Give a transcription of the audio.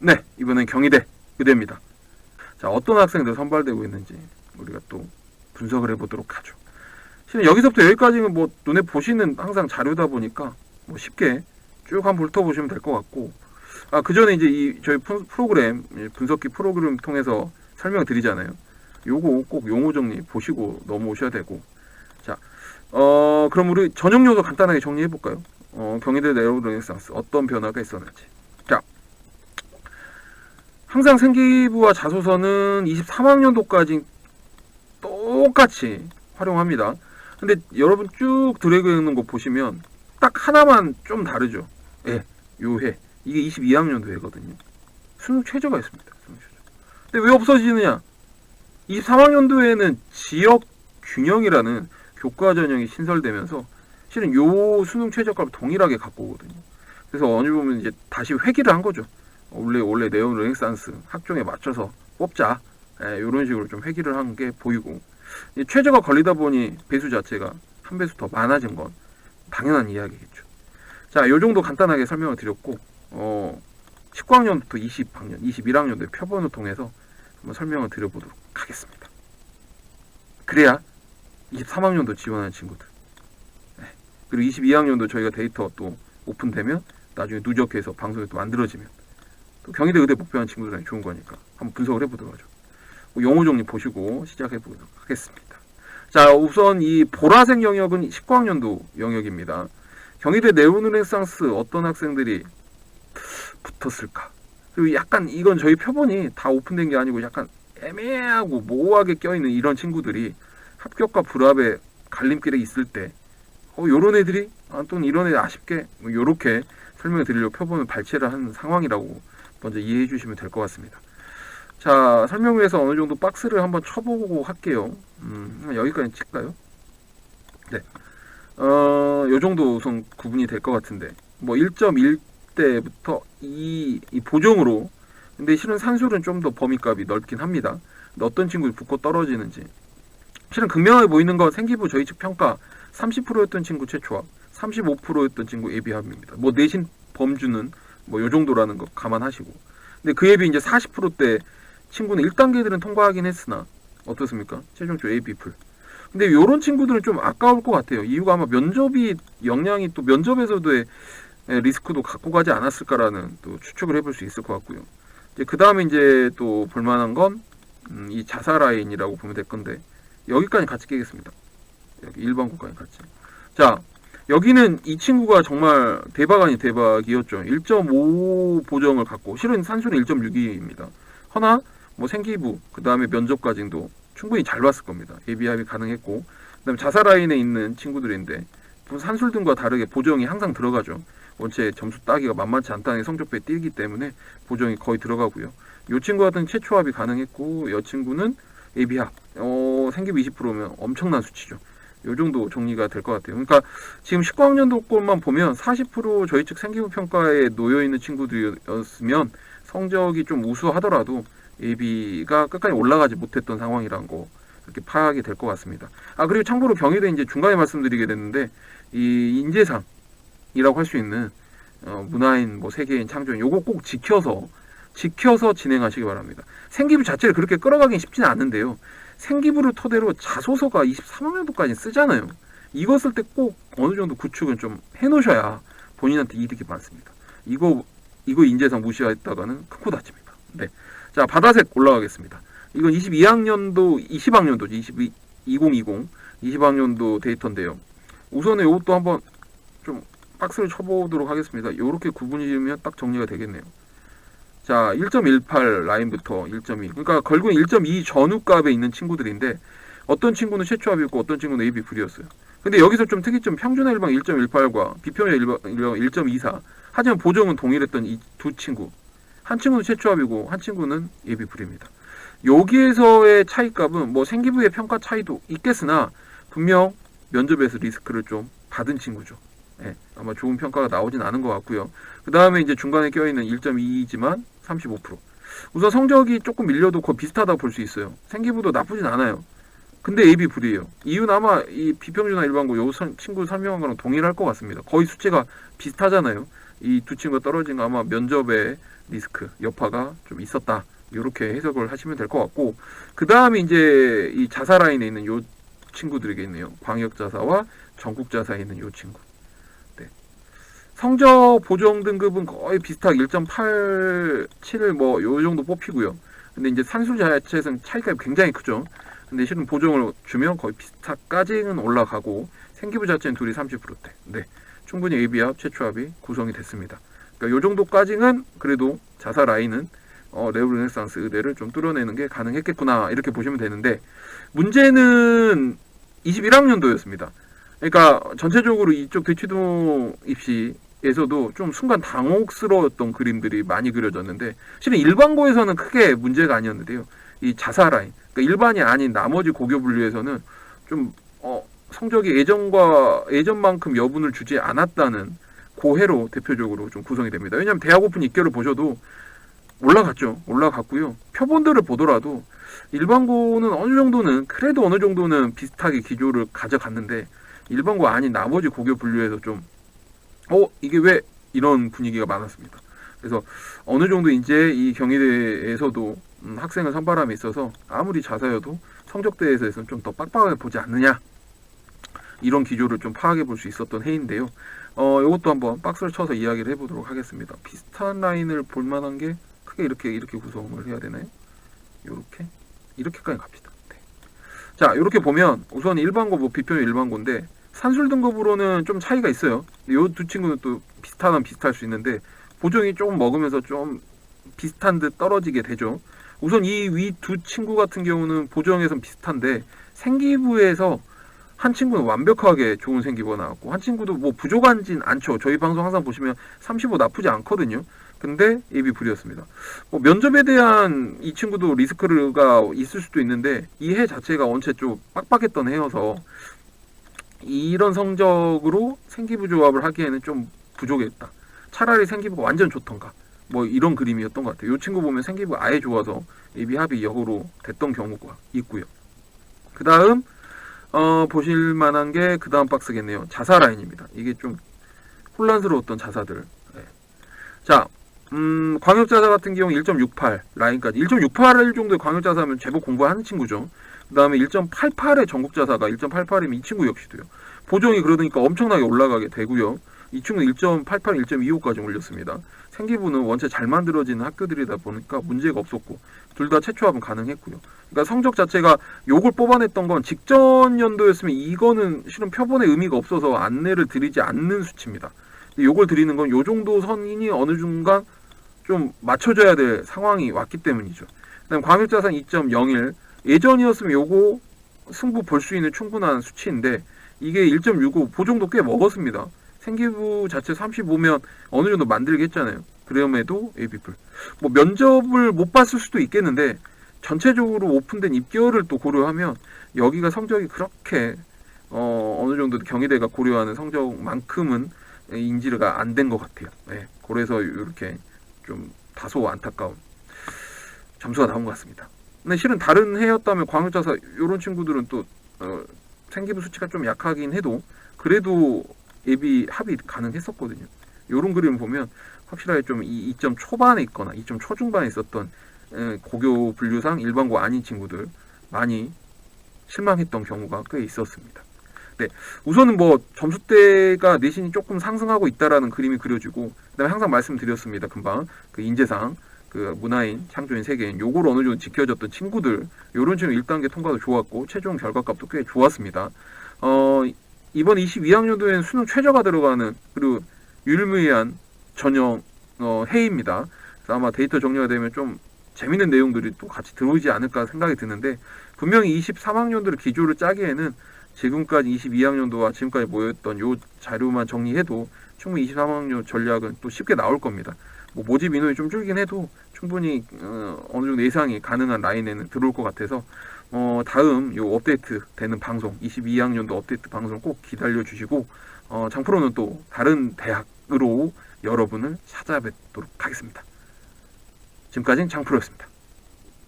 네, 이번엔 경희대 의대입니다. 자, 어떤 학생들 선발되고 있는지 우리가 또 분석을 해보도록 하죠. 실은 여기서부터 여기까지는 뭐 눈에 보시는 항상 자료다 보니까 뭐 쉽게 쭉 한번 훑어보시면 될 것 같고, 그 전에 이제 저희 프로그램 분석기 프로그램 통해서 설명드리잖아요. 요거 꼭 용어 정리 보시고 넘어오셔야 되고. 자, 그럼 우리 전형 요소 간단하게 정리해 볼까요? 경희대 네오르네상스 어떤 변화가 있었는지. 자, 항상 생기부와 자소서는 23학년도까지 똑같이 활용합니다. 근데 여러분 쭉 드래그 있는 거 보시면 딱 하나만 좀 다르죠. 예, 요해. 이게 22학년도 해거든요. 수능 최저가 있습니다. 수능 최저. 근데 왜 없어지느냐? 23학년도에는 지역 균형이라는 교과 전형이 신설되면서 실은 요 수능 최저값을 동일하게 갖고 오거든요. 그래서 어느 보면 이제 다시 회귀를 한 거죠. 원래 네온 르네상스 학종에 맞춰서 뽑자. 이런 식으로 좀 회귀를 한 게 보이고, 최저가 걸리다 보니 배수 자체가 한 배수 더 많아진 건 당연한 이야기겠죠. 자, 요 정도 간단하게 설명을 드렸고, 19학년부터 20학년, 21학년도의 표본을 통해서 한번 설명을 드려보도록 하겠습니다. 그래야 23학년도 지원하는 친구들, 그리고 22학년도 저희가 데이터 또 오픈되면 나중에 누적해서 방송이 또 만들어지면 또 경희대 의대 목표하는 친구들한테 좋은 거니까 한번 분석을 해보도록 하죠. 용어 정리 보시고 시작해보도록 하겠습니다. 자, 우선 이 보라색 영역은 19학년도 영역입니다. 경희대 네오르네상스 어떤 학생들이 붙었을까? 그리고 약간 이건 저희 표본이 다 오픈된 게 아니고 약간 애매하고 모호하게 껴있는 이런 친구들이 합격과 불합의 갈림길에 있을 때 요런 애들이 또는 이런 애들 아쉽게 요렇게 설명을 드리려고 표본을 발췌를 한 상황이라고 먼저 이해해 주시면 될 것 같습니다. 자, 설명 위해서 어느 정도 박스를 한번 쳐보고 할게요. 여기까지 칠까요? 네. 요 정도 우선 구분이 될 것 같은데, 뭐 1.1대부터 이 보정으로, 근데 실은 산술은 좀 더 범위값이 넓긴 합니다. 근데 어떤 친구들이 붙고 떨어지는지. 실은 극명하게 보이는 건 생기부 저희 측 평가 30%였던 친구 최초합, 35%였던 친구 예비합입니다. 뭐 내신 범주는 뭐 요 정도라는 거 감안하시고. 근데 그에 비해 이제 40%대 친구는 1단계들은 통과하긴 했으나 어떻습니까? 최종적 A, B 풀. 근데 요런 친구들은 좀 아까울 것 같아요. 이유가 아마 면접이 영향이 또 면접에서도의 리스크도 갖고 가지 않았을까라는 또 추측을 해볼 수 있을 것 같고요. 이제 그 다음에 이제 또 볼만한 건 이 자사 라인이라고 보면 될 건데, 여기까지 같이 깨겠습니다. 여기 1번구까지 같이. 자, 여기는 이 친구가 정말 대박 아닌 대박이었죠. 1.5 보정을 갖고, 실은 산수는 1.6입니다. 허나 뭐 생기부, 그 다음에 면접까지도 충분히 잘 봤을 겁니다. 예비합이 가능했고, 그 다음에 자사 라인에 있는 친구들인데 산술 등과 다르게 보정이 항상 들어가죠. 원체 점수 따기가 만만치 않다는 성적표에 띄기 때문에 보정이 거의 들어가고요. 이 친구 같은 최초합이 가능했고, 이 친구는 예비합, 생기부 20%면 엄청난 수치죠. 요 정도 정리가 될 것 같아요. 그러니까 지금 19학년도 것만 보면 40% 저희 측 생기부 평가에 놓여 있는 친구들이었으면 성적이 좀 우수하더라도 예비가 끝까지 올라가지 못했던 상황이란 거 이렇게 파악이 될 것 같습니다. 그리고 참고로 경희대 이제 중간에 말씀드리게 됐는데, 이 인재상이라고 할 수 있는 문화인, 뭐 세계인, 창조인, 요거 꼭 지켜서 진행하시기 바랍니다. 생기부 자체를 그렇게 끌어가긴 쉽지는 않은데요. 생기부를 토대로 자소서가 23학년도까지 쓰잖아요. 이거 쓸 때 꼭 어느 정도 구축은 좀 해놓으셔야 본인한테 이득이 많습니다. 이거 인재상 무시했다가는 큰 코 다칩니다. 네. 자, 바다색 올라가겠습니다. 이건 20학년도 2020 데이터인데요. 우선은 이것도 한번 좀 박스를 쳐보도록 하겠습니다. 이렇게 구분이 되면 딱 정리가 되겠네요. 자, 1.18 라인부터 1.2. 그러니까 결국은 1.2 전후값에 있는 친구들인데, 어떤 친구는 최초합이었고 어떤 친구는 AB 불이었어요. 근데 여기서 좀 특이점, 평준화 일반 1.18과 비평준화 일반 1.24. 하지만 보정은 동일했던 이 두 친구. 한 친구는 최초합이고 한 친구는 AB 불입니다. 여기에서의 차이값은 뭐 생기부의 평가 차이도 있겠으나 분명 면접에서 리스크를 좀 받은 친구죠. 네, 아마 좋은 평가가 나오진 않은 것 같고요. 그 다음에 이제 중간에 껴있는 1.2이지만 35%. 우선 성적이 조금 밀려도 거의 비슷하다고 볼 수 있어요. 생기부도 나쁘진 않아요. 근데 AB 불이에요. 이유는 아마 이 비평준화 일반고 요 친구 설명한 거랑 동일할 것 같습니다. 거의 수치가 비슷하잖아요. 이 두 친구가 떨어진 거 아마 면접의 리스크, 여파가 좀 있었다. 이렇게 해석을 하시면 될 것 같고, 그 다음에 이제 이 자사 라인에 있는 요 친구들이겠네요. 광역자사와 전국자사에 있는 요 친구. 네. 성적 보정 등급은 거의 비슷하게 1.87 뭐 요 정도 뽑히고요. 근데 이제 산술 자체에서는 차이가 굉장히 크죠. 근데 실은 보정을 주면 거의 비슷하까지는 올라가고, 생기부 자체는 둘이 30%대. 네. 충분히 AB합, 최초합이 구성이 됐습니다. 그러니까 요 정도까지는 그래도 자사 라인은 레오르네상스 의대를 좀 뚫어내는 게 가능했겠구나, 이렇게 보시면 되는데, 문제는 21학년도였습니다. 그러니까 전체적으로 이쪽 대치동 입시에서도 좀 순간 당혹스러웠던 그림들이 많이 그려졌는데, 실은 일반고에서는 크게 문제가 아니었는데요. 이 자사 라인, 그러니까 일반이 아닌 나머지 고교 분류에서는 좀 성적이 예전만큼 여분을 주지 않았다는 고해로 대표적으로 좀 구성이 됩니다. 왜냐하면 대학 오픈 입결을 보셔도 올라갔죠. 올라갔고요. 표본들을 보더라도 일반고는 어느 정도는, 그래도 어느 정도는 비슷하게 기조를 가져갔는데, 일반고 아닌 나머지 고교 분류에서 좀 이게 왜 이런 분위기가 많았습니다. 그래서 어느 정도 이제 이 경희대에서도 학생을 선발함에 있어서 아무리 자사여도 성적대에서는 좀 더 빡빡하게 보지 않느냐, 이런 기조를 좀 파악해 볼 수 있었던 해인데요. 이것도 한번 박스를 쳐서 이야기를 해보도록 하겠습니다. 비슷한 라인을 볼 만한 게 크게 이렇게 구성을 해야 되나요? 이렇게까지 갑시다. 네. 자, 이렇게 보면 우선 일반고, 뭐 비평 일반고인데 산술 등급으로는 좀 차이가 있어요. 이 두 친구는 또 비슷하면 비슷할 수 있는데, 보정이 조금 먹으면서 좀 비슷한 듯 떨어지게 되죠. 우선 이 위 두 친구 같은 경우는 보정에선 비슷한데, 생기부에서 한 친구는 완벽하게 좋은 생기부가 나왔고, 한 친구도 뭐 부족하진 않죠. 저희 방송 항상 보시면 35 나쁘지 않거든요. 근데 예비 불이었습니다. 뭐 면접에 대한 이 친구도 리스크가 있을 수도 있는데, 이 해 자체가 원체 좀 빡빡했던 해여서 이런 성적으로 생기부 조합을 하기에는 좀 부족했다. 차라리 생기부가 완전 좋던가, 뭐 이런 그림이었던 것 같아요. 이 친구 보면 생기부가 아예 좋아서 예비 합이 역으로 됐던 경우가 있고요. 그 다음 보실 만한 게 그 다음 박스겠네요. 자사 라인입니다. 이게 좀 혼란스러웠던 자사들. 네. 자, 광역자사 같은 경우 1.68 라인까지, 1.68 정도의 광역자사면 제법 공부하는 친구죠. 그 다음에 1.88의 전국자사가 1.88이면 이 친구 역시도요. 보정이 그러니까 엄청나게 올라가게 되고요. 이 친구는 1.88, 1.25까지 올렸습니다. 생기부는 원체 잘 만들어진 학교들이다 보니까 문제가 없었고, 둘 다 최초합은 가능했고요. 그러니까 성적 자체가 요걸 뽑아냈던 건 직전 연도였으면 이거는 실은 표본에 의미가 없어서 안내를 드리지 않는 수치입니다. 요걸 드리는 건 요 정도 선이 어느 순간 좀 맞춰져야 될 상황이 왔기 때문이죠. 그다음 광역자산 2.01, 예전이었으면 요거 승부 볼 수 있는 충분한 수치인데, 이게 1.65 보정도 꽤 먹었습니다. 생기부 자체 35면 어느 정도 만들게 했잖아요. 그럼에도 예비불. 뭐 면접을 못 봤을 수도 있겠는데, 전체적으로 오픈된 입결을 또 고려하면 여기가 성적이 그렇게 어느 정도 경희대가 고려하는 성적만큼은 인지가 안 된 것 같아요. 네, 그래서 이렇게 좀 다소 안타까운 점수가 나온 것 같습니다. 근데 실은 다른 해였다면 광역자사 이런 친구들은 또 생기부 수치가 좀 약하긴 해도 그래도 예비 합이 가능했었거든요. 이런 그림을 보면 확실하게 좀 2점 초반에 있거나 2점 초중반에 있었던 고교 분류상 일반고 아닌 친구들 많이 실망했던 경우가 꽤 있었습니다. 네, 우선은 뭐 점수대가 내신이 조금 상승하고 있다라는 그림이 그려지고, 그다음에 항상 말씀드렸습니다. 금방 그 인재상, 그 문화인, 창조인, 세계인 요걸 어느 정도 지켜졌던 친구들, 요런 친구 1단계 통과도 좋았고 최종 결과값도 꽤 좋았습니다. 이번 22학년도에는 수능 최저가 들어가는, 그리고 유일무이한 전형 해입니다. 그래서 아마 데이터 정리가 되면 좀 재밌는 내용들이 또 같이 들어오지 않을까 생각이 드는데, 분명히 23학년도를 기조를 짜기에는 지금까지 22학년도와 지금까지 모였던 요 자료만 정리해도 충분히 23학년 전략은 또 쉽게 나올 겁니다. 뭐 모집 인원이 좀 줄긴 해도 충분히 어느 정도 예상이 가능한 라인에는 들어올 것 같아서 다음 요 업데이트 되는 방송, 22학년도 업데이트 방송 꼭 기다려 주시고, 장프로는 또 다른 대학으로 여러분을 찾아뵙도록 하겠습니다. 지금까지는 장프로였습니다.